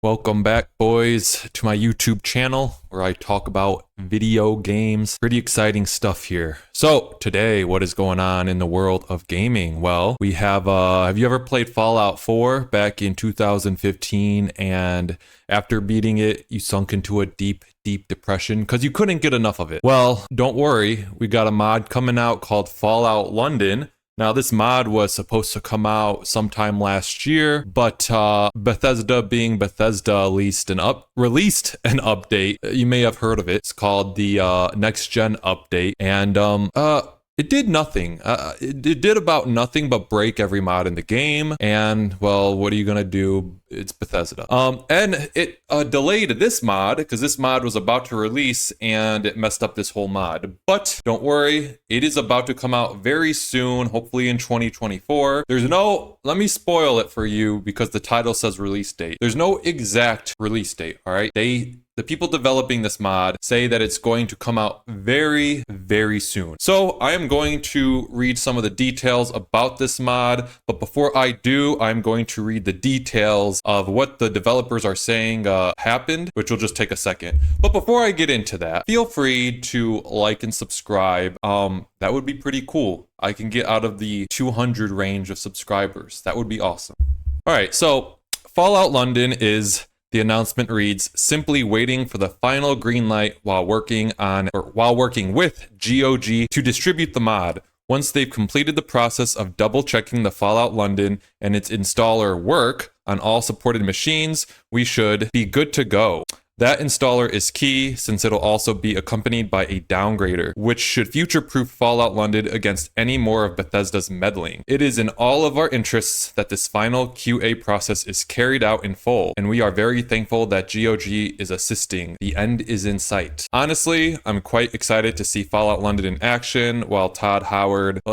Welcome back, boys, to my YouTube channel where I talk about video games. Pretty exciting stuff here. So today, what is going on in the world of gaming? Well, we have you ever played Fallout 4 back in 2015, and after beating it, you sunk into a deep depression because you couldn't get enough of it? Well, don't worry, we got a mod coming out called Fallout London. Now, this mod was supposed to come out sometime last year, but Bethesda being Bethesda released an update. You may have heard of it. It's called the Next Gen Update, and it did nothing. It did about nothing but break every mod in the game. And, well, what are you going to do? It's Bethesda. And it delayed this mod because this mod was about to release and it messed up this whole mod. But don't worry, it is about to come out very soon, hopefully in 2024. Let me spoil it for you because the title says release date. There's no exact release date, all right? The people developing this mod say that it's going to come out very, very soon. So I am going to read some of the details about this mod, but before I do, I'm going to read the details of what the developers are saying happened, which will just take a second. But before I get into that, feel free to like and subscribe. That would be pretty cool. I can get out of the 200 range of subscribers. That would be awesome. All right, so Fallout London the announcement reads, simply waiting for the final green light while working with GOG to distribute the mod. Once they've completed the process of double checking the Fallout London and its installer work on all supported machines, we should be good to go. That installer is key since it'll also be accompanied by a downgrader, which should future-proof Fallout London against any more of Bethesda's meddling. It is in all of our interests that this final QA process is carried out in full, and we are very thankful that GOG is assisting. The end is in sight. Honestly, I'm quite excited to see Fallout London in action, while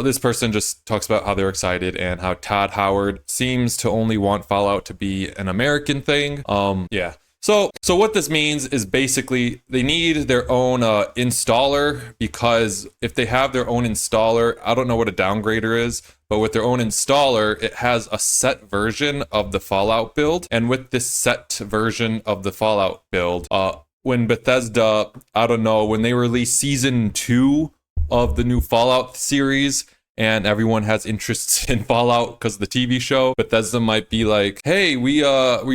this person just talks about how they're excited and how Todd Howard seems to only want Fallout to be an American thing. Yeah. So what this means is basically they need their own installer, because if they have their own installer, I don't know what a downgrader is, but with their own installer, it has a set version of the Fallout build. And with this set version of the Fallout build, when Bethesda, when they release season 2 of the new Fallout series, and everyone has interests in Fallout because of the TV show, Bethesda might be like, hey, we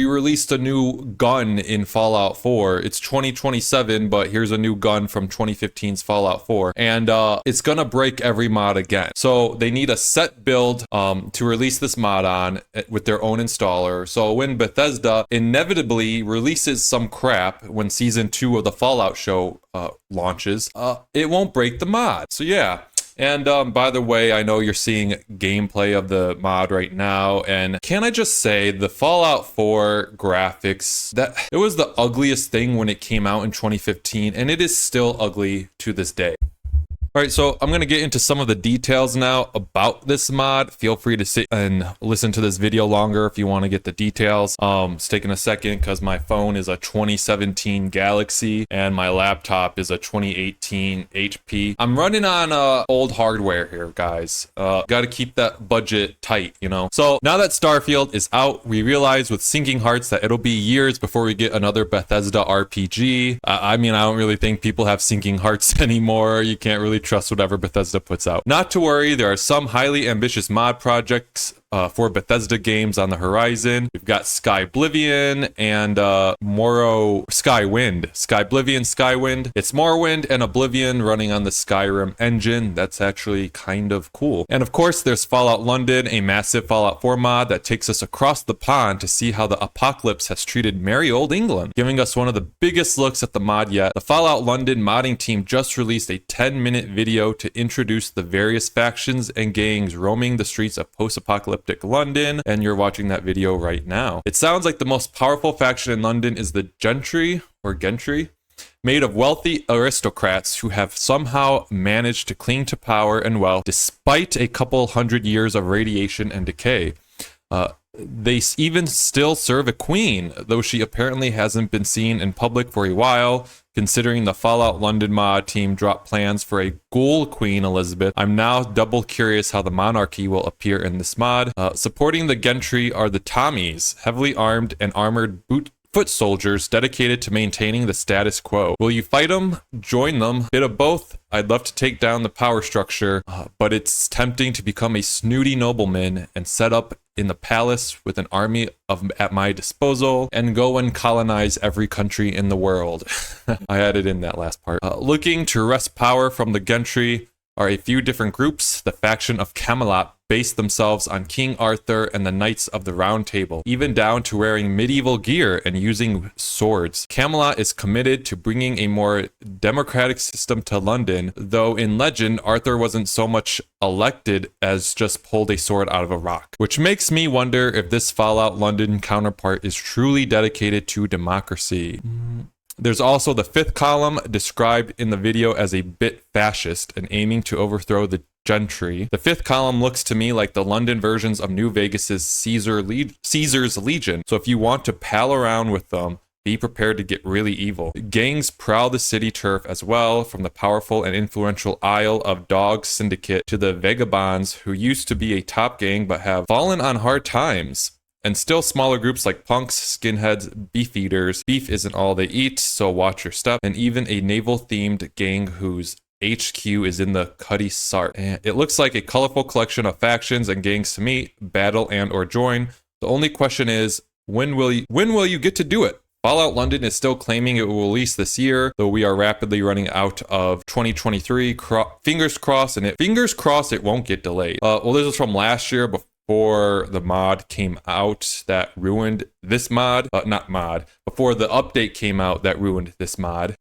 released a new gun in Fallout 4. It's 2027, but here's a new gun from 2015's Fallout 4. And it's gonna break every mod again. So they need a set build to release this mod on with their own installer. So when Bethesda inevitably releases some crap when season 2 of the Fallout show launches, it won't break the mod. So yeah. And by the way, I know you're seeing gameplay of the mod right now, and can I just say the Fallout 4 graphics, that it was the ugliest thing when it came out in 2015, and it is still ugly to this day. All right, so I'm going to get into some of the details now about this mod. Feel free to sit and listen to this video longer if you want to get the details. It's taking a second because my phone is a 2017 Galaxy and my laptop is a 2018 HP. I'm running on old hardware here, guys. Got to keep that budget tight, you know? So now that Starfield is out, we realize with sinking hearts that it'll be years before we get another Bethesda RPG. I don't really think people have sinking hearts anymore. You can't really trust whatever Bethesda puts out. Not to worry, there are some highly ambitious mod projects for Bethesda games on the horizon. We've got Skyblivion and Skywind. Skywind. It's Morrowind and Oblivion running on the Skyrim engine. That's actually kind of cool. And of course, there's Fallout London, a massive Fallout 4 mod that takes us across the pond to see how the apocalypse has treated merry old England, giving us one of the biggest looks at the mod yet. The Fallout London modding team just released a 10-minute video to introduce the various factions and gangs roaming the streets of post-apocalyptic London, and you're watching that video right now. It sounds like the most powerful faction in London is the Gentry, made of wealthy aristocrats who have somehow managed to cling to power and wealth despite a couple hundred years of radiation and decay. They even still serve a queen, though she apparently hasn't been seen in public for a while. Considering the Fallout London mod team dropped plans for a ghoul Queen Elizabeth, I'm now double curious how the monarchy will appear in this mod. Supporting the Gentry are the Tommies, heavily armed and armored foot soldiers dedicated to maintaining the status quo. Will you fight them? Join them? Bit of both? I'd love to take down the power structure, but it's tempting to become a snooty nobleman and set up in the palace with an army at my disposal and go and colonize every country in the world. I added in that last part. Looking to wrest power from the gentry are a few different groups. The faction of Camelot based themselves on King Arthur and the Knights of the Round Table, even down to wearing medieval gear and using swords. Camelot is committed to bringing a more democratic system to London, though in legend, Arthur wasn't so much elected as just pulled a sword out of a rock. Which makes me wonder if this Fallout London counterpart is truly dedicated to democracy. There's also the fifth column, described in the video as a bit fascist and aiming to overthrow the gentry. The fifth column looks to me like the London versions of New Vegas's Caesar's Legion. So if you want to pal around with them, be prepared to get really evil. Gangs prowl the city turf as well, from the powerful and influential Isle of Dogs Syndicate to the Vagabonds, who used to be a top gang but have fallen on hard times. And still smaller groups like punks, skinheads, beef eaters. Beef isn't all they eat, so watch your step. And even a naval-themed gang whose HQ is in the Cuddy Sart. And it looks like a colorful collection of factions and gangs to meet, battle, and or join. The only question is, when will you get to do it? Fallout London is still claiming it will release this year, though we are rapidly running out of 2023. Fingers crossed it won't get delayed. Well, this was from last year before the mod came out that ruined this mod. Before the update came out that ruined this mod.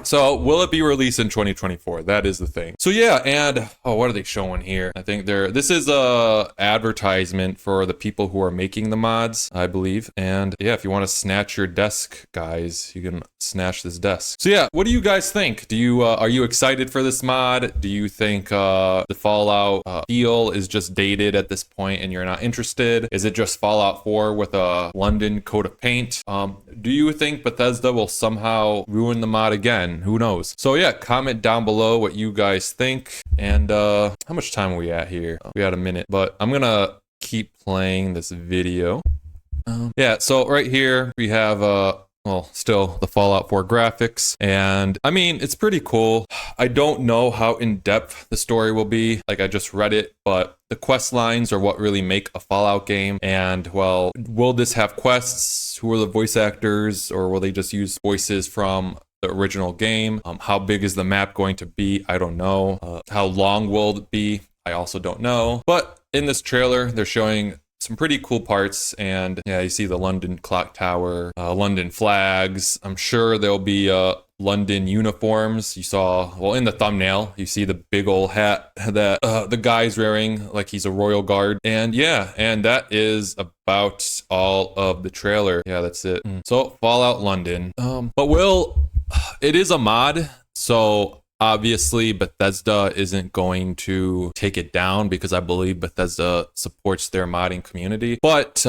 So will it be released in 2024? That is the thing. So yeah, and what are they showing here? I think this is a advertisement for the people who are making the mods, I believe. And yeah, if you want to snatch your desk, guys, you can snatch this desk. So yeah, what do you guys think? Are you excited for this mod? Do you think the Fallout feel is just dated at this point and you're not interested? Is it just Fallout 4 with a London coat of paint? Do you think Bethesda will somehow ruin the mod again? Who knows? So yeah, comment down below what you guys think. And how much time are we at here? We got a minute, but I'm gonna keep playing this video. Yeah, so right here we have well, still the Fallout 4 graphics, and I mean, it's pretty cool. I don't know how in-depth the story will be, like I just read it, but the quest lines are what really make a Fallout game. And well, will this have quests? Who are the voice actors, or will they just use voices from the original game? How big is the map going to be? I don't know. How long will it be? I also don't know. But in this trailer, they're showing some pretty cool parts, and yeah, you see the London clock tower, London flags. I'm sure there'll be London uniforms. You saw, well, in the thumbnail, you see the big old hat that the guy's wearing, like he's a royal guard. And yeah, and that is about all of the trailer. Yeah, that's it. So Fallout London. But it is a mod, so obviously, Bethesda isn't going to take it down because I believe Bethesda supports their modding community. But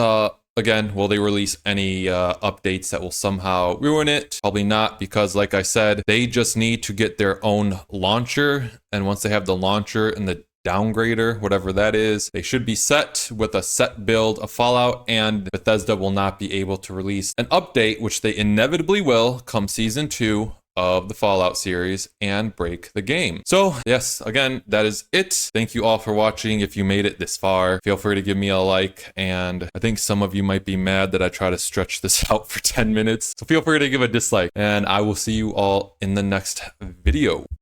again, will they release any updates that will somehow ruin it? Probably not, because like I said, they just need to get their own launcher. And once they have the launcher and the downgrader, whatever that is, they should be set with a set build of Fallout, and Bethesda will not be able to release an update, which they inevitably will come season 2 of the Fallout series, and break the game. So yes, again, that is it. Thank you all for watching. If you made it this far, feel free to give me a like, and I think some of you might be mad that I try to stretch this out for 10 minutes, so feel free to give a dislike, and I will see you all in the next video.